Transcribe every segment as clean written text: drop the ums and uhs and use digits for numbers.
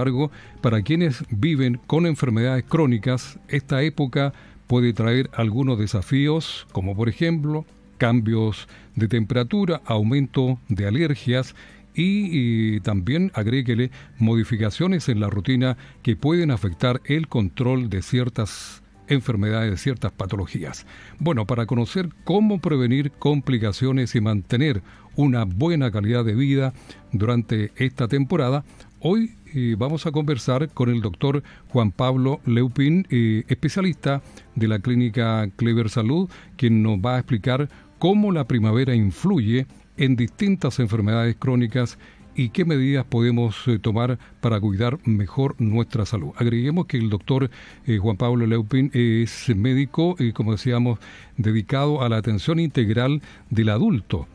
embargo, para quienes viven con enfermedades crónicas, esta época puede traer algunos desafíos, como por ejemplo, cambios de temperatura, aumento de alergias y también agréguele modificaciones en la rutina que pueden afectar el control de ciertas enfermedades, de ciertas patologías. Bueno, para conocer cómo prevenir complicaciones y mantener una buena calidad de vida durante esta temporada, hoy vamos a conversar con el doctor Juan Pablo Leupin, especialista de la clínica Clever Salud, quien nos va a explicar cómo la primavera influye en distintas enfermedades crónicas y qué medidas podemos tomar para cuidar mejor nuestra salud. Agreguemos que el doctor Juan Pablo Leupin es médico, como decíamos, dedicado a la atención integral del adulto.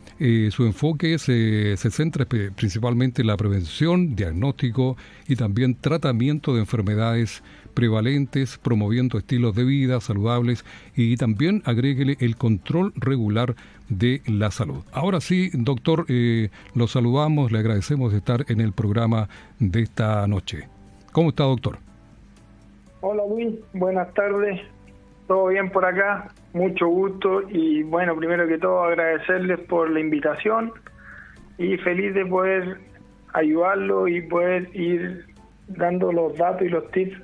Su enfoque se centra principalmente en la prevención, diagnóstico y también tratamiento de enfermedades prevalentes, promoviendo estilos de vida saludables y también agréguele el control regular de la salud. Ahora sí, doctor, lo saludamos, le agradecemos de estar en el programa de esta noche. ¿Cómo está, doctor? Hola, Luis, buenas tardes. ¿Todo bien por acá? Mucho gusto y bueno, primero que todo agradecerles por la invitación y feliz de poder ayudarlo y poder ir dando los datos y los tips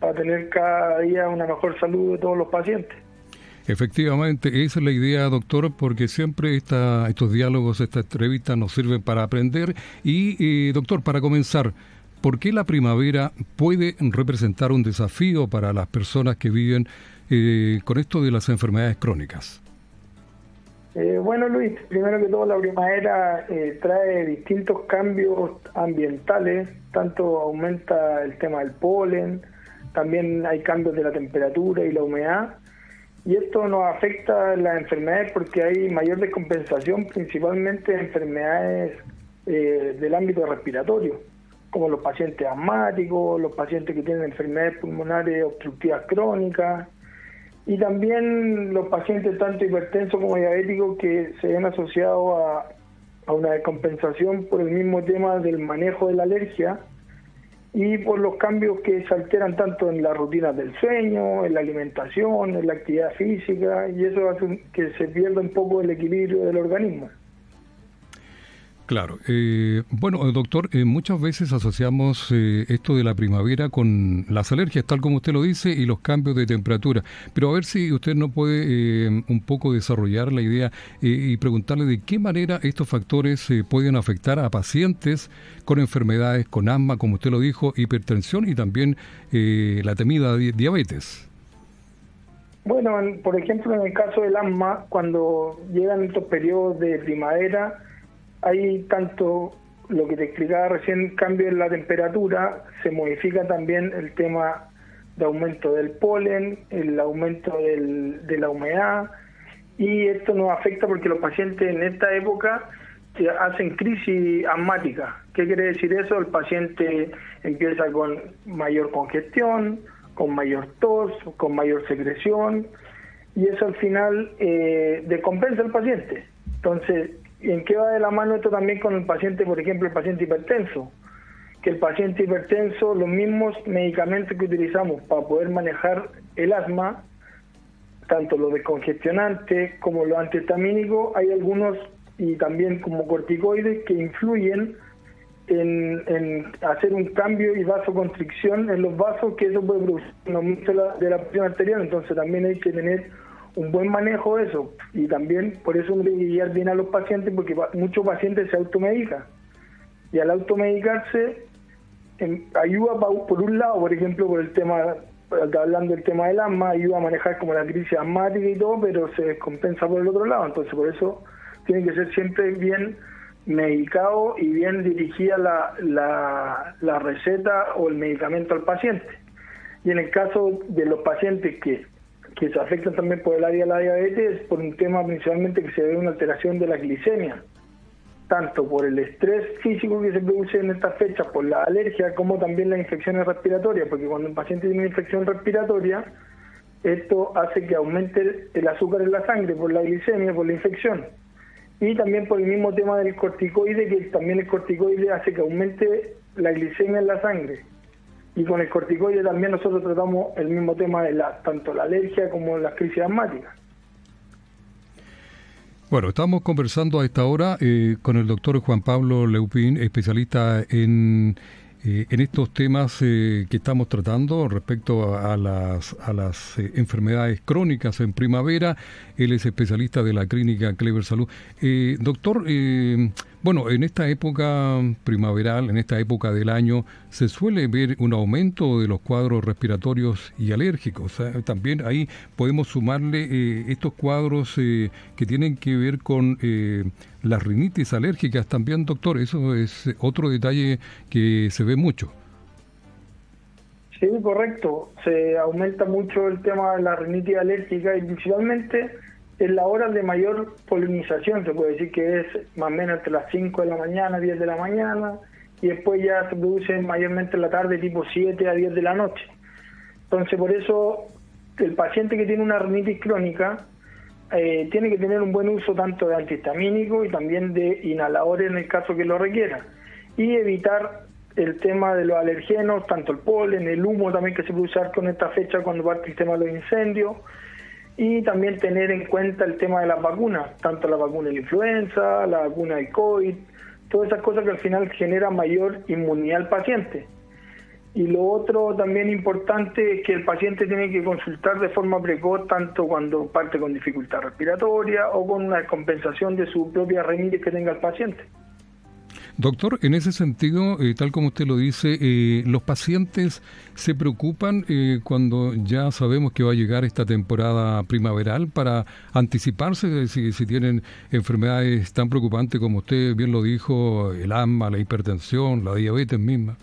para tener cada día una mejor salud de todos los pacientes. Efectivamente, esa es la idea, doctor, porque siempre estos diálogos, estas entrevistas nos sirven para aprender. Y, doctor, para comenzar, ¿por qué la primavera puede representar un desafío para las personas que viven con esto de las enfermedades crónicas? Bueno, Luis, primero que todo la primavera trae distintos cambios ambientales, tanto aumenta el tema del polen, también hay cambios de la temperatura y la humedad, y esto nos afecta a las enfermedades porque hay mayor descompensación, principalmente en enfermedades del ámbito respiratorio, como los pacientes asmáticos, los pacientes que tienen enfermedades pulmonares obstructivas crónicas, y también los pacientes tanto hipertensos como diabéticos que se ven asociados a una descompensación por el mismo tema del manejo de la alergia y por los cambios que se alteran tanto en las rutinas del sueño, en la alimentación, en la actividad física, y eso hace que se pierda un poco el equilibrio del organismo. Claro. Bueno, doctor, muchas veces asociamos esto de la primavera con las alergias, tal como usted lo dice, y los cambios de temperatura. Pero a ver si usted nos puede un poco desarrollar la idea y preguntarle de qué manera estos factores pueden afectar a pacientes con enfermedades, con asma, como usted lo dijo, hipertensión y también la temida diabetes. Bueno, por ejemplo, en el caso del asma, cuando llegan estos periodos de primavera, hay tanto lo que te explicaba recién, cambio en la temperatura, se modifica también el tema de aumento del polen, el aumento de la humedad, y esto nos afecta porque los pacientes en esta época hacen crisis asmática. ¿Qué quiere decir eso? El paciente empieza con mayor congestión, con mayor tos, con mayor secreción, y eso al final descompensa al paciente. Entonces, ¿en qué va de la mano esto también con el paciente, por ejemplo, el paciente hipertenso? Que el paciente hipertenso, los mismos medicamentos que utilizamos para poder manejar el asma, tanto los descongestionantes como los antihistamínicos, hay algunos, y también como corticoides, que influyen en hacer un cambio y vasoconstricción en los vasos, que eso puede producir un aumento de la presión arterial. Entonces también hay que tener un buen manejo de eso, y también por eso hay que guiar bien a los pacientes, porque muchos pacientes se automedican, y al automedicarse ayuda por un lado, por ejemplo, por el tema, hablando del tema del asma, ayuda a manejar como la crisis asmática y todo, pero se descompensa por el otro lado. Entonces por eso tiene que ser siempre bien medicado y bien dirigida la receta o el medicamento al paciente. Y en el caso de los pacientes que se afectan también por el área de la diabetes, por un tema principalmente que se ve una alteración de la glicemia, tanto por el estrés físico que se produce en estas fechas, por la alergia, como también las infecciones respiratorias, porque cuando un paciente tiene una infección respiratoria, esto hace que aumente el azúcar en la sangre por la glicemia, por la infección, y también por el mismo tema del corticoide, que también el corticoide hace que aumente la glicemia en la sangre, Y con el corticoide también nosotros tratamos el mismo tema de tanto la alergia como las crisis asmáticas. Bueno, estamos conversando a esta hora con el doctor Juan Pablo Leupin, especialista en estos temas que estamos tratando respecto a las enfermedades crónicas en primavera. Él es especialista de la clínica Clever Salud. Doctor, bueno, en esta época primaveral, en esta época del año, se suele ver un aumento de los cuadros respiratorios y alérgicos. También ahí podemos sumarle estos cuadros que tienen que ver con las rinitis alérgicas también, doctor. Eso es otro detalle que se ve mucho. Sí, correcto. Se aumenta mucho el tema de la rinitis alérgica y principalmente en la hora de mayor polinización, se puede decir que es más o menos entre las 5 de la mañana, 10 de la mañana, y después ya se produce mayormente en la tarde, tipo 7 a 10 de la noche. Entonces, por eso, el paciente que tiene una rinitis crónica tiene que tener un buen uso tanto de antihistamínico y también de inhaladores en el caso que lo requiera. Y evitar el tema de los alergenos, tanto el polen, el humo también que se puede usar con esta fecha cuando parte el tema de los incendios. Y también tener en cuenta el tema de las vacunas, tanto la vacuna de la influenza, la vacuna del COVID, todas esas cosas que al final generan mayor inmunidad al paciente. Y lo otro también importante es que el paciente tiene que consultar de forma precoz, tanto cuando parte con dificultad respiratoria o con una descompensación de su propia rinitis que tenga el paciente. Doctor, en ese sentido, tal como usted lo dice, los pacientes se preocupan cuando ya sabemos que va a llegar esta temporada primaveral para anticiparse si tienen enfermedades tan preocupantes como usted bien lo dijo, el asma, la hipertensión, la diabetes misma.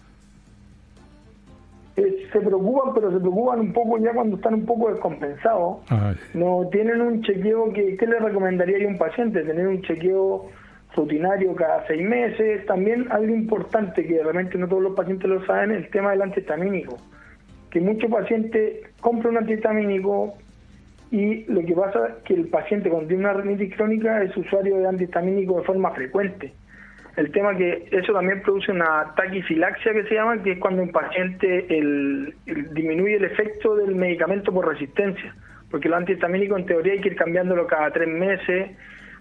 Se preocupan, pero se preocupan un poco ya cuando están un poco descompensados. No tienen un chequeo ¿qué le recomendaría a un paciente? Tener un chequeo rutinario cada 6 meses. También algo importante que realmente no todos los pacientes lo saben, el tema del antihistamínico, que muchos pacientes compran un antihistamínico y lo que pasa es que el paciente cuando tiene una rinitis crónica es usuario de antihistamínico de forma frecuente. El tema que eso también produce una taquifilaxia que se llama, que es cuando un paciente disminuye el efecto del medicamento por resistencia, porque el antihistamínico en teoría hay que ir cambiándolo cada 3 meses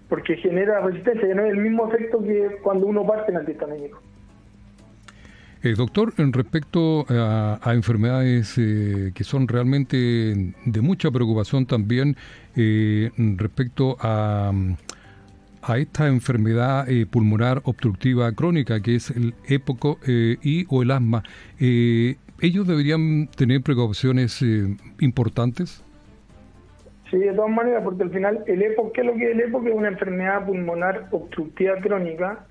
porque genera resistencia, que no es el mismo efecto que cuando uno parte el antihistamínico. Doctor, en respecto a enfermedades que son realmente de mucha preocupación también, respecto a esta enfermedad pulmonar obstructiva crónica, que es el EPOC o el asma, ¿ellos deberían tener precauciones importantes? Sí, de todas maneras, porque al final el EPOC, ¿qué es lo que es el EPOC? Es una enfermedad pulmonar obstructiva crónica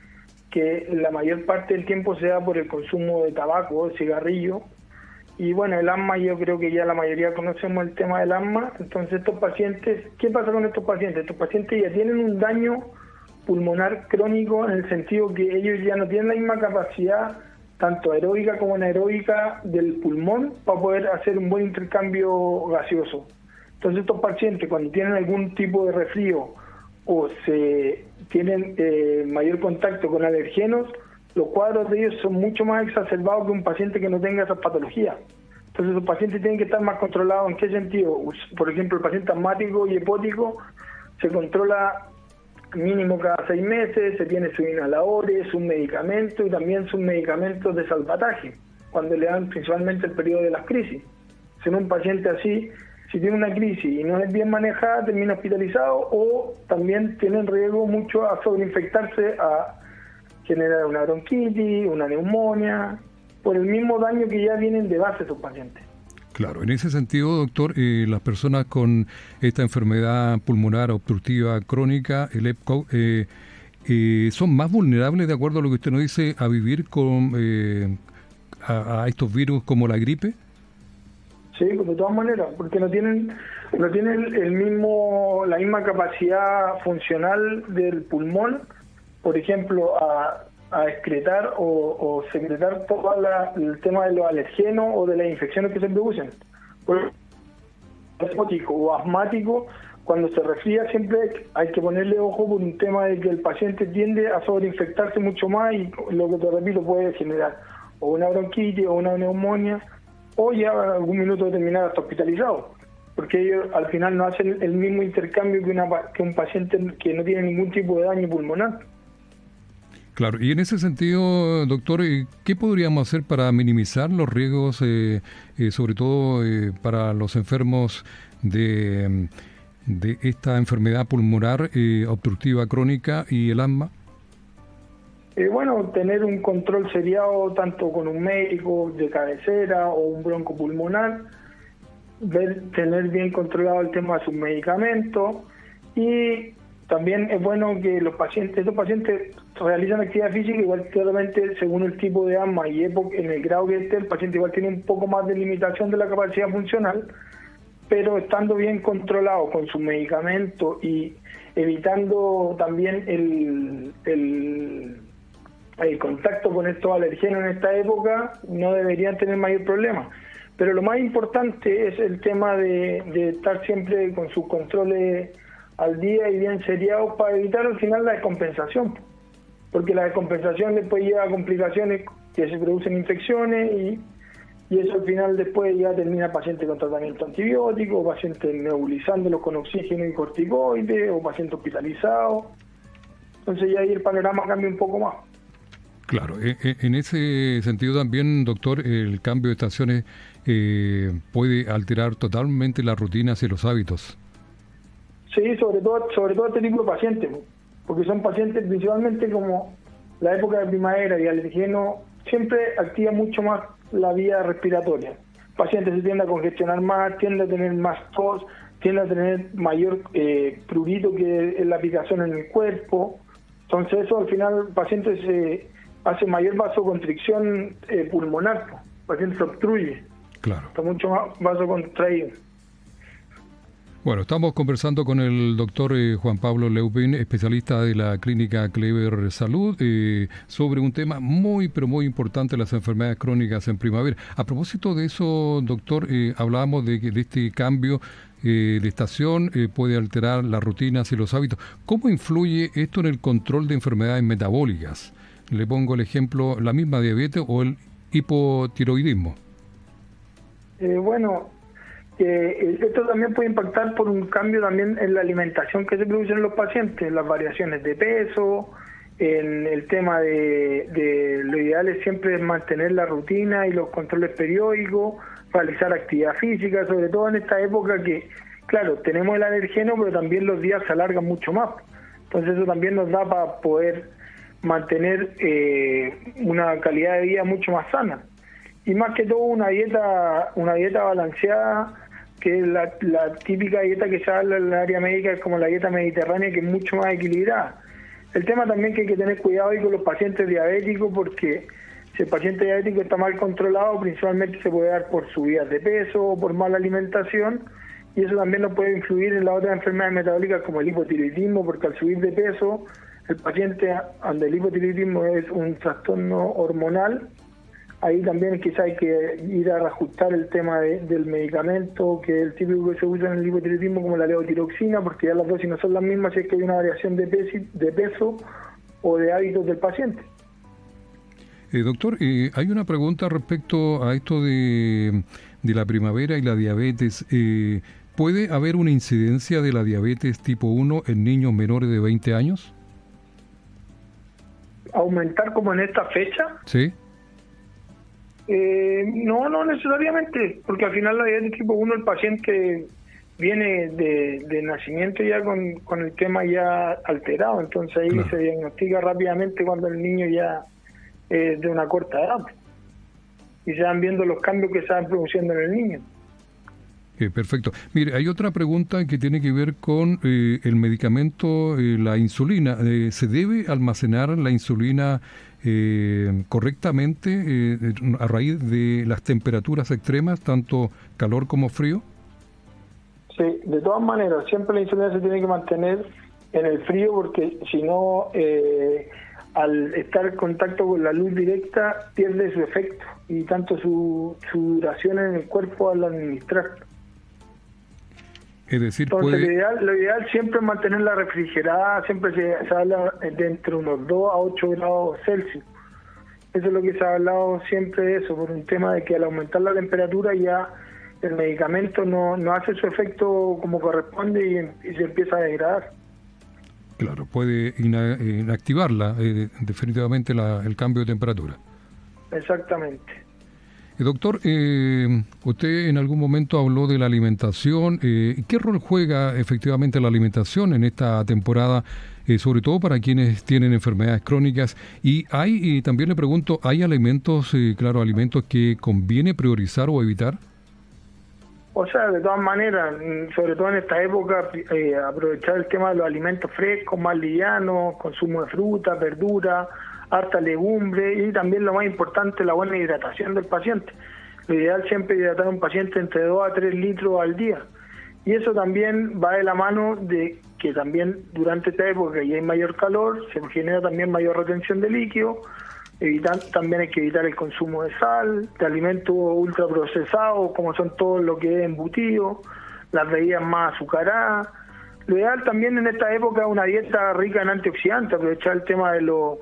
que la mayor parte del tiempo se da por el consumo de tabaco, de cigarrillo. Y bueno, el asma, yo creo que ya la mayoría conocemos el tema del asma. Entonces estos pacientes, ¿qué pasa con estos pacientes? Estos pacientes ya tienen un daño pulmonar crónico en el sentido que ellos ya no tienen la misma capacidad, tanto aeróbica como anaeróbica, del pulmón para poder hacer un buen intercambio gaseoso. Entonces estos pacientes cuando tienen algún tipo de resfrío o se tienen mayor contacto con alergenos, los cuadros de ellos son mucho más exacerbados que un paciente que no tenga esas patologías. Entonces los pacientes tienen que estar más controlados. ¿En qué sentido? Por ejemplo, el paciente asmático y hepático se controla mínimo cada 6 meses, se tiene sus inhaladores, sus medicamentos y también sus medicamentos de salvataje, cuando le dan principalmente el periodo de las crisis. Si no, un paciente así, si tiene una crisis y no es bien manejada, termina hospitalizado o también tiene riesgo mucho a sobreinfectarse, a generar una bronquitis, una neumonía, por el mismo daño que ya vienen de base esos pacientes. Claro, en ese sentido, doctor, las personas con esta enfermedad pulmonar obstructiva crónica, el EPOC, son más vulnerables, de acuerdo a lo que usted nos dice, a vivir con a estos virus como la gripe. Sí, pues de todas maneras, porque no tienen la misma capacidad funcional del pulmón, por ejemplo, a excretar o secretar todo el tema de los alergenos o de las infecciones que se producen. Por asmático o asmático, cuando se resfría siempre hay que ponerle ojo por un tema de que el paciente tiende a sobreinfectarse mucho más y lo que te repito puede generar o una bronquitis o una neumonía. o ya algún minuto determinado hasta hospitalizado, porque ellos al final no hacen el mismo intercambio que un paciente que no tiene ningún tipo de daño pulmonar. Claro, y en ese sentido, doctor, ¿qué podríamos hacer para minimizar los riesgos, sobre todo para los enfermos de esta enfermedad pulmonar obstructiva crónica y el asma? Bueno, tener un control seriado tanto con un médico de cabecera o un broncopulmonar, tener bien controlado el tema de sus medicamentos, y también es bueno que estos pacientes realizan actividad física, igual claramente según el tipo de asma y época, en el grado que esté, el paciente igual tiene un poco más de limitación de la capacidad funcional, pero estando bien controlado con sus medicamentos y evitando también el contacto con estos alergenos en esta época, no deberían tener mayor problema. Pero lo más importante es el tema de estar siempre con sus controles al día y bien seriados para evitar al final la descompensación, porque la descompensación después lleva a complicaciones que se producen infecciones y eso al final después ya termina paciente con tratamiento antibiótico, o paciente nebulizándolos con oxígeno y corticoides, o paciente hospitalizado. Entonces ya ahí el panorama cambia un poco más. Claro, en ese sentido también, doctor, el cambio de estaciones puede alterar totalmente las rutinas y los hábitos. Sí, sobre todo este tipo de pacientes, porque son pacientes principalmente como la época de primavera y alergeno siempre activa mucho más la vía respiratoria. El paciente se tiende a congestionar más, tiende a tener más tos, tiende a tener mayor prurito que la picazón en el cuerpo. Entonces eso al final el paciente se hace mayor vasoconstricción pulmonar, el paciente se obstruye. Claro. Está mucho más vasocontraído. Bueno, estamos conversando con el doctor Juan Pablo Leupin, especialista de la clínica Clever Salud, sobre un tema muy, pero muy importante, las enfermedades crónicas en primavera. A propósito de eso, doctor, hablábamos de este cambio de estación, puede alterar las rutinas y los hábitos. ¿Cómo influye esto en el control de enfermedades metabólicas? Le pongo el ejemplo, la misma diabetes o el hipotiroidismo. Esto también puede impactar por un cambio también en la alimentación que se produce en los pacientes, las variaciones de peso, en el tema de lo ideal es siempre mantener la rutina y los controles periódicos, realizar actividad física, sobre todo en esta época que, claro, tenemos el alergeno, pero también los días se alargan mucho más. Entonces eso también nos da para poder mantener una calidad de vida mucho más sana. Y más que todo una dieta balanceada, que es la típica dieta que se habla en el área médica, es como la dieta mediterránea, que es mucho más equilibrada. El tema también que hay que tener cuidado ahí con los pacientes diabéticos, porque si el paciente diabético está mal controlado, principalmente se puede dar por subidas de peso o por mala alimentación, y eso también nos puede influir en las otras enfermedades metabólicas como el hipotiroidismo, porque al subir de peso, el paciente, donde el hipotiroidismo es un trastorno hormonal, ahí también quizá hay que ir a reajustar el tema del medicamento, que es el típico que se usa en el hipotiroidismo, como la levotiroxina, porque ya las dosis no son las mismas si es que hay una variación de peso o de hábitos del paciente. Doctor, hay una pregunta respecto a esto de la primavera y la diabetes. ¿Puede haber una incidencia de la diabetes tipo 1 en niños menores de 20 años? ¿Aumentar como en esta fecha? Sí. No necesariamente, porque al final la diabetes tipo 1 el paciente viene de nacimiento ya con el tema ya alterado, entonces ahí claro, se diagnostica rápidamente cuando el niño ya es de una corta edad y se van viendo los cambios que se van produciendo en el niño. Perfecto. Mire, hay otra pregunta que tiene que ver con el medicamento, la insulina. ¿Se debe almacenar la insulina correctamente a raíz de las temperaturas extremas, tanto calor como frío? Sí, de todas maneras, siempre la insulina se tiene que mantener en el frío, porque si no, al estar en contacto con la luz directa, pierde su efecto y tanto su duración en el cuerpo al administrar. Es decir, entonces lo ideal siempre es mantenerla refrigerada, siempre se habla de entre unos 2 a 8 grados Celsius. Eso es lo que se ha hablado siempre de eso, por un tema de que al aumentar la temperatura ya el medicamento no hace su efecto como corresponde y se empieza a degradar. Claro, puede inactivarla definitivamente el cambio de temperatura. Exactamente. Doctor, usted en algún momento habló de la alimentación. ¿Qué rol juega efectivamente la alimentación en esta temporada, sobre todo para quienes tienen enfermedades crónicas? Y también le pregunto, ¿hay alimentos, alimentos que conviene priorizar o evitar? O sea, de todas maneras, sobre todo en esta época, aprovechar el tema de los alimentos frescos, más livianos, consumo de fruta, verdura, harta legumbre y también lo más importante, la buena hidratación del paciente. Lo ideal siempre es hidratar a un paciente entre 2 a 3 litros al día. Y eso también va de la mano de que también durante esta época y hay mayor calor, se genera también mayor retención de líquido. También hay que evitar el consumo de sal, de alimentos ultraprocesados, como son todo lo que es embutido, las bebidas más azucaradas. Lo ideal también en esta época es una dieta rica en antioxidantes, aprovechar el tema de los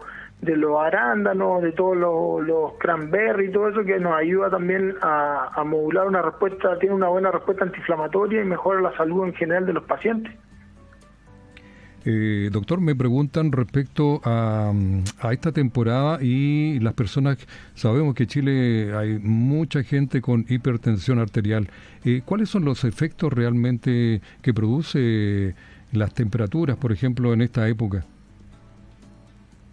arándanos, de todos los cranberry y todo eso que nos ayuda también a modular una respuesta, tiene una buena respuesta antiinflamatoria y mejora la salud en general de los pacientes. Doctor, me preguntan respecto a esta temporada y las personas, sabemos que en Chile hay mucha gente con hipertensión arterial. ¿Cuáles son los efectos realmente que produce las temperaturas, por ejemplo, en esta época?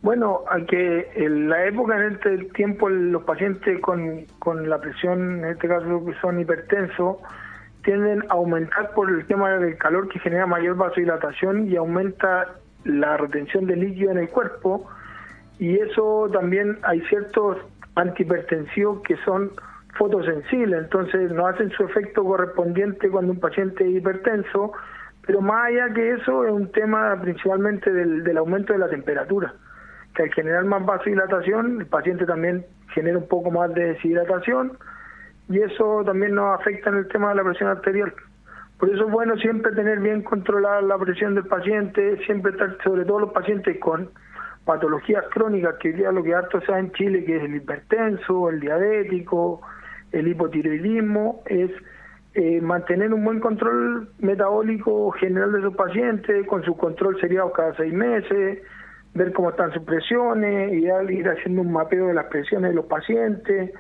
Bueno, que en la época, en este tiempo, los pacientes con la presión, en este caso que son hipertensos, tienden a aumentar por el tema del calor que genera mayor vasodilatación y aumenta la retención de líquido en el cuerpo, y eso también hay ciertos antihipertensivos que son fotosensibles, entonces no hacen su efecto correspondiente cuando un paciente es hipertenso, pero más allá que eso es un tema principalmente del aumento de la temperatura, que al generar más vasodilatación el paciente también genera un poco más de deshidratación, y eso también nos afecta en el tema de la presión arterial. Por eso es bueno siempre tener bien controlada la presión del paciente, siempre estar, sobre todo los pacientes con patologías crónicas, que hoy día lo que harto se da en Chile, que es el hipertenso, el diabético, el hipotiroidismo, es mantener un buen control metabólico general de esos pacientes, con su control seriado cada 6 meses, ver cómo están sus presiones, y ir haciendo un mapeo de las presiones de los pacientes,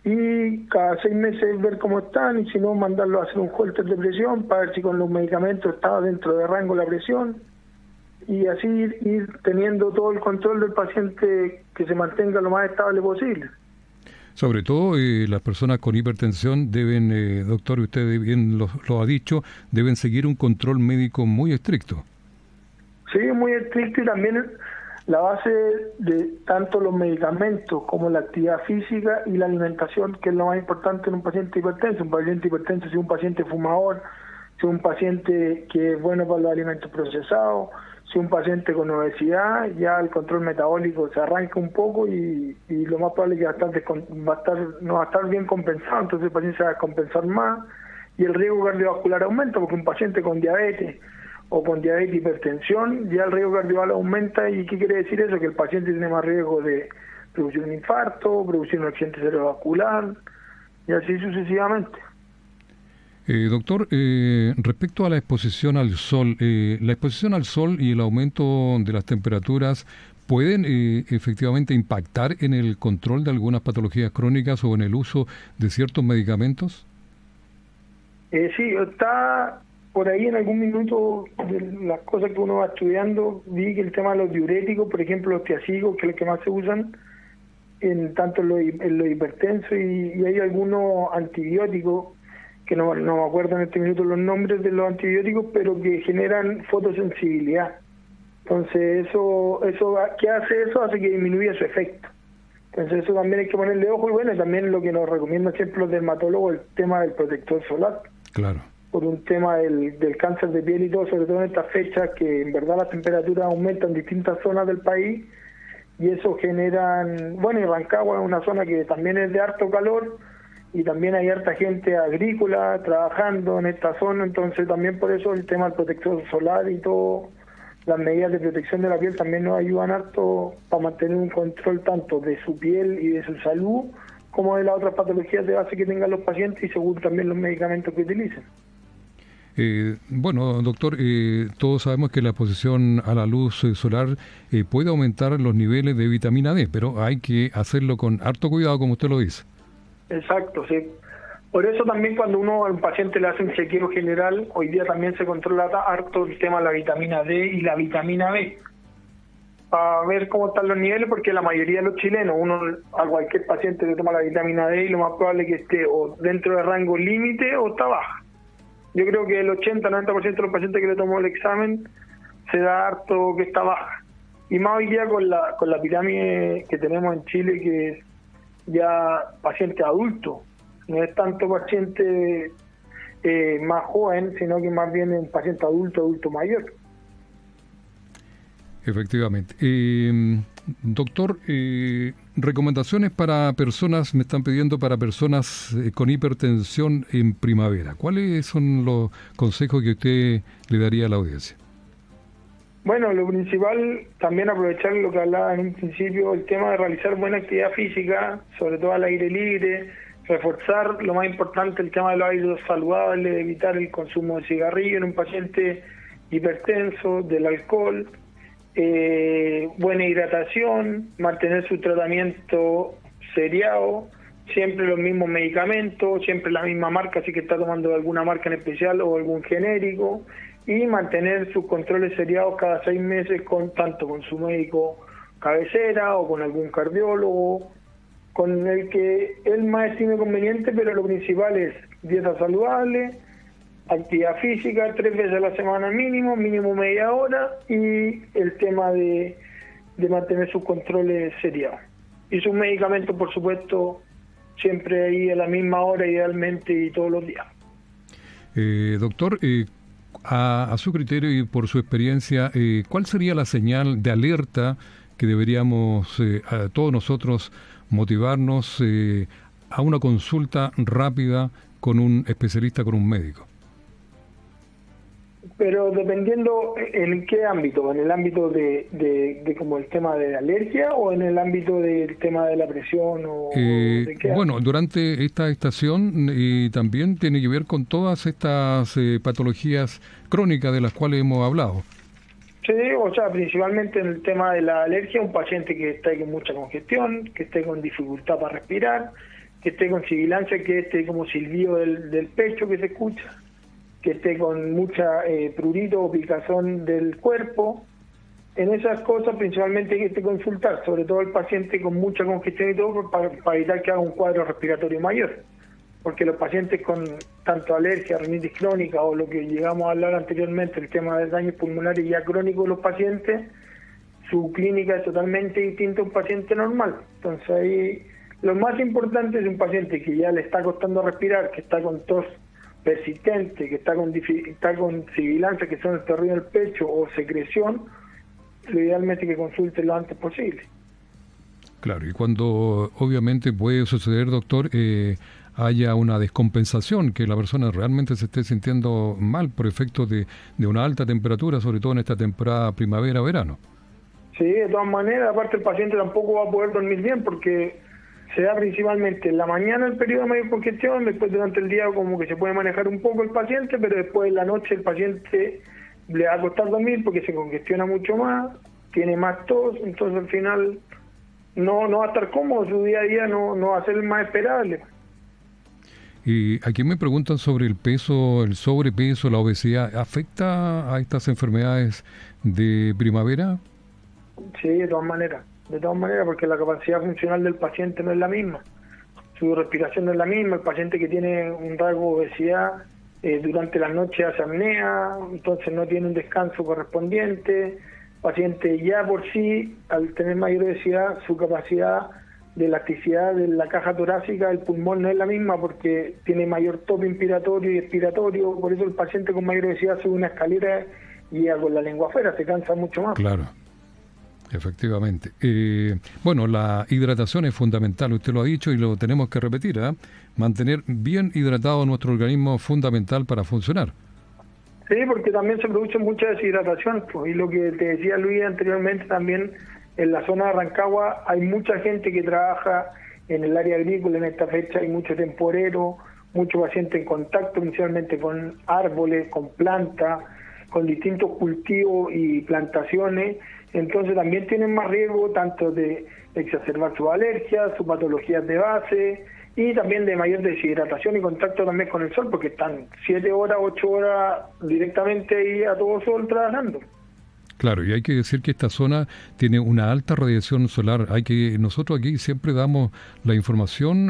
y cada 6 meses ver cómo están, y si no, mandarlo a hacer un holter de presión para ver si con los medicamentos está dentro de rango la presión, y así ir teniendo todo el control del paciente, que se mantenga lo más estable posible. Sobre todo las personas con hipertensión deben, doctor, usted bien lo ha dicho, deben seguir un control médico muy estricto. Sí, muy estricto, y también la base de tanto los medicamentos como la actividad física y la alimentación, que es lo más importante en un paciente hipertenso. Un paciente hipertenso, si es un paciente fumador, si es un paciente que es bueno para los alimentos procesados, si es un paciente con obesidad, ya el control metabólico se arranca un poco y lo más probable es que no va a estar bien compensado, entonces el paciente se va a compensar más y el riesgo cardiovascular aumenta, porque un paciente con diabetes o con diabetes y hipertensión, ya el riesgo cardiovascular aumenta. ¿Y qué quiere decir eso? Que el paciente tiene más riesgo de producir un infarto, producir un accidente cerebrovascular, y así sucesivamente. Doctor, respecto a la exposición al sol y el aumento de las temperaturas, ¿pueden efectivamente impactar en el control de algunas patologías crónicas o en el uso de ciertos medicamentos? Sí, está por ahí en algún minuto de las cosas que uno va estudiando, vi que el tema de los diuréticos, por ejemplo los tiacídicos, que es lo que más se usan tanto en los hipertensos, y hay algunos antibióticos, que no me acuerdo en este minuto los nombres de los antibióticos, pero que generan fotosensibilidad. Entonces eso ¿qué hace eso? Hace que disminuya su efecto. Entonces eso también hay que ponerle ojo, y bueno, también lo que nos recomiendan siempre los dermatólogos, el tema del protector solar. Claro. Por un tema del cáncer de piel y todo, sobre todo en estas fechas, que en verdad las temperaturas aumentan en distintas zonas del país, y eso generan, bueno, y Rancagua es una zona que también es de harto calor, y también hay harta gente agrícola trabajando en esta zona, entonces también por eso el tema del protector solar y todo las medidas de protección de la piel también nos ayudan harto para mantener un control tanto de su piel y de su salud, como de las otras patologías de base que tengan los pacientes y según también los medicamentos que utilicen. Bueno, doctor, todos sabemos que la exposición a la luz solar puede aumentar los niveles de vitamina D, pero hay que hacerlo con harto cuidado, como usted lo dice. Exacto, sí. Por eso también cuando uno a un paciente le hace un chequeo general, hoy día también se controla harto el tema de la vitamina D y la vitamina B, para ver cómo están los niveles, porque la mayoría de los chilenos, uno a cualquier paciente le toma la vitamina D y lo más probable es que esté o dentro del rango límite o está baja. Yo creo que el 80-90% de los pacientes que le tomó el examen se da harto que está baja. Y más hoy día con la pirámide que tenemos en Chile, que es ya paciente adulto, no es tanto paciente más joven, sino que más bien un paciente adulto mayor. Efectivamente. Doctor, recomendaciones para personas, me están pidiendo para personas con hipertensión en primavera. ¿Cuáles son los consejos que usted le daría a la audiencia? Bueno, lo principal, también aprovechar lo que hablaba en un principio, el tema de realizar buena actividad física, sobre todo al aire libre, reforzar lo más importante, el tema de los hábitos saludables, evitar el consumo de cigarrillo en un paciente hipertenso, del alcohol, buena hidratación, mantener su tratamiento seriado, siempre los mismos medicamentos, siempre la misma marca, si que está tomando alguna marca en especial o algún genérico, y mantener sus controles seriados cada 6 meses tanto con su médico cabecera o con algún cardiólogo, con el que él más estime conveniente, pero lo principal es dieta saludable, actividad física 3 veces a la semana mínimo media hora, y el tema de mantener sus controles seriados. Y sus medicamentos, por supuesto, siempre ahí a la misma hora idealmente y todos los días. Doctor, a su criterio y por su experiencia, ¿cuál sería la señal de alerta que deberíamos a todos nosotros motivarnos a una consulta rápida con un especialista, con un médico? Pero dependiendo en qué ámbito, en el ámbito de como el tema de alergia o en el ámbito del tema de la presión o de qué. Bueno, durante esta estación también tiene que ver con todas estas patologías crónicas de las cuales hemos hablado. Sí, o sea, principalmente en el tema de la alergia, un paciente que esté con mucha congestión, que esté con dificultad para respirar, que esté con sibilancia, que esté como silbido del pecho que se escucha, que esté con mucha prurito o picazón del cuerpo. En esas cosas principalmente hay que consultar, sobre todo el paciente con mucha congestión y todo, para evitar que haga un cuadro respiratorio mayor. Porque los pacientes con tanto alergia, rinitis crónica o lo que llegamos a hablar anteriormente, el tema de daños pulmonares ya crónicos de los pacientes, su clínica es totalmente distinta a un paciente normal. Entonces ahí lo más importante es un paciente que ya le está costando respirar, que está con tos persistente, que está con sibilancia, que son el ruido del pecho o secreción, lo idealmente que consulte lo antes posible. Claro, y cuando obviamente puede suceder, doctor, haya una descompensación, que la persona realmente se esté sintiendo mal por efecto de una alta temperatura, sobre todo en esta temporada primavera-verano. Sí, de todas maneras, aparte el paciente tampoco va a poder dormir bien porque se da principalmente en la mañana el periodo de mayor congestión, después durante el día como que se puede manejar un poco el paciente, pero después en la noche el paciente le va a costar dormir porque se congestiona mucho más, tiene más tos, entonces al final no va a estar cómodo, su día a día no va a ser el más esperable. Y aquí me preguntan sobre el peso, el sobrepeso, la obesidad, ¿afecta a estas enfermedades de primavera? Sí, de todas maneras, porque la capacidad funcional del paciente no es la misma, su respiración no es la misma, el paciente que tiene un rasgo de obesidad durante la noche hace apnea, entonces no tiene un descanso correspondiente, paciente ya por sí, al tener mayor obesidad, su capacidad de elasticidad de la caja torácica del pulmón no es la misma porque tiene mayor tope inspiratorio y expiratorio, por eso el paciente con mayor obesidad sube una escalera y llega con la lengua afuera, se cansa mucho más. Claro. Efectivamente. Bueno, la hidratación es fundamental, usted lo ha dicho y lo tenemos que repetir, ¿eh? Mantener bien hidratado nuestro organismo es fundamental para funcionar. Sí, porque también se produce mucha deshidratación, pues, y lo que te decía Luis anteriormente, también en la zona de Rancagua hay mucha gente que trabaja en el área agrícola en esta fecha, hay mucho temporero, mucho paciente en contacto principalmente con árboles, con plantas, con distintos cultivos y plantaciones, entonces también tienen más riesgo tanto de exacerbar sus alergias, sus patologías de base, y también de mayor deshidratación y contacto también con el sol, porque están 7 horas, 8 horas directamente ahí a todo sol trabajando. Claro, y hay que decir que esta zona tiene una alta radiación solar. Nosotros aquí siempre damos la información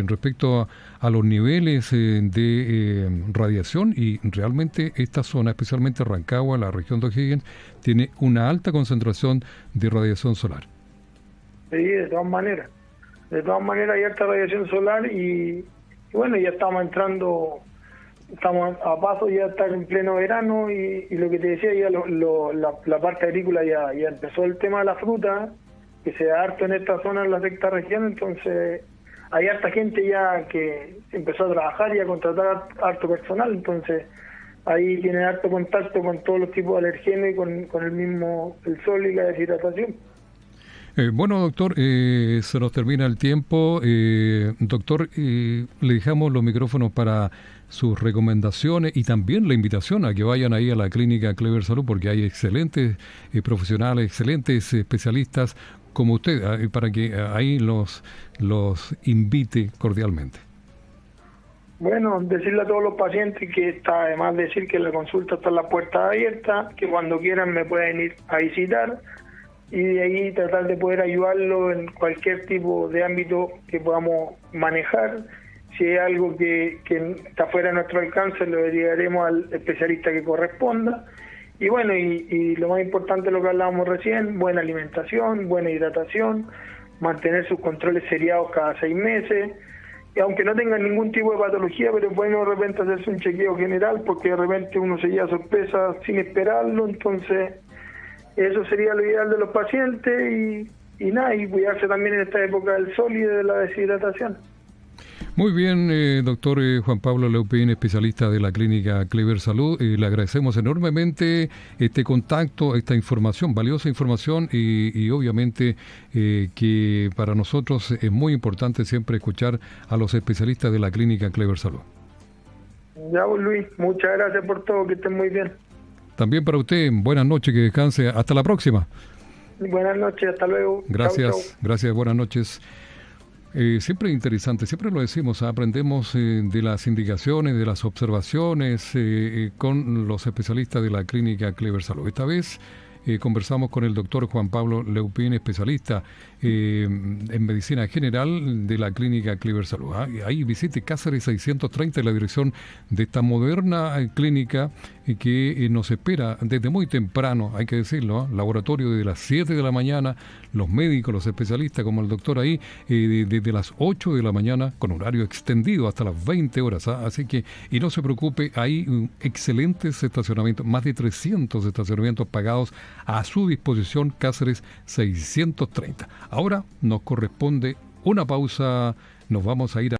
respecto a los niveles de radiación, y realmente esta zona, especialmente Rancagua, la región de O'Higgins, tiene una alta concentración de radiación solar. Sí, de todas maneras. De todas maneras hay alta radiación solar y bueno, ya estamos a paso, ya está en pleno verano y lo que te decía, ya la parte agrícola ya empezó el tema de la fruta, que se da harto en esta zona, en la sexta región, entonces hay harta gente ya que empezó a trabajar y a contratar harto personal, entonces ahí tiene harto contacto con todos los tipos de alergenos y con el sol y la deshidratación. Bueno, doctor, se nos termina el tiempo. Doctor, le dejamos los micrófonos para sus recomendaciones y también la invitación a que vayan ahí a la clínica Clever Salud, porque hay excelentes profesionales, excelentes especialistas como usted, para que ahí los invite cordialmente. Bueno, decirle a todos los pacientes que está, además de decir que la consulta está en la puerta abierta, que cuando quieran me pueden ir a visitar, y de ahí tratar de poder ayudarlo en cualquier tipo de ámbito que podamos manejar. Si hay algo que está fuera de nuestro alcance, lo derivaremos al especialista que corresponda. Y bueno, y lo más importante, lo que hablábamos recién, buena alimentación, buena hidratación, mantener sus controles seriados cada 6 meses, y aunque no tengan ningún tipo de patología, pero es bueno de repente hacerse un chequeo general, porque de repente uno se lleva sorpresa sin esperarlo, entonces eso sería lo ideal de los pacientes y nada, y cuidarse también en esta época del sol y de la deshidratación. Muy bien, doctor Juan Pablo Leupin, especialista de la clínica Clever Salud. Le agradecemos enormemente este contacto, esta información, valiosa información y obviamente que para nosotros es muy importante siempre escuchar a los especialistas de la clínica Clever Salud. Ya, Luis, muchas gracias por todo, que estén muy bien. También para usted, buenas noches, que descanse. Hasta la próxima. Buenas noches, hasta luego. Gracias, chau, chau. Gracias, buenas noches. Siempre interesante, siempre lo decimos, aprendemos de las indicaciones, de las observaciones con los especialistas de la clínica Clever Salud. Esta vez conversamos con el doctor Juan Pablo Leupin, especialista en medicina general de la clínica Clever Salud. Ahí visite Cáceres 630, la dirección de esta moderna clínica que nos espera desde muy temprano, hay que decirlo, laboratorio desde las 7 de la mañana, los médicos, los especialistas como el doctor ahí, desde las 8 de la mañana con horario extendido hasta las 20 horas. Así que, y no se preocupe, hay excelentes estacionamientos, más de 300 estacionamientos pagados a su disposición, Cáceres 630. Ahora nos corresponde una pausa, nos vamos a ir a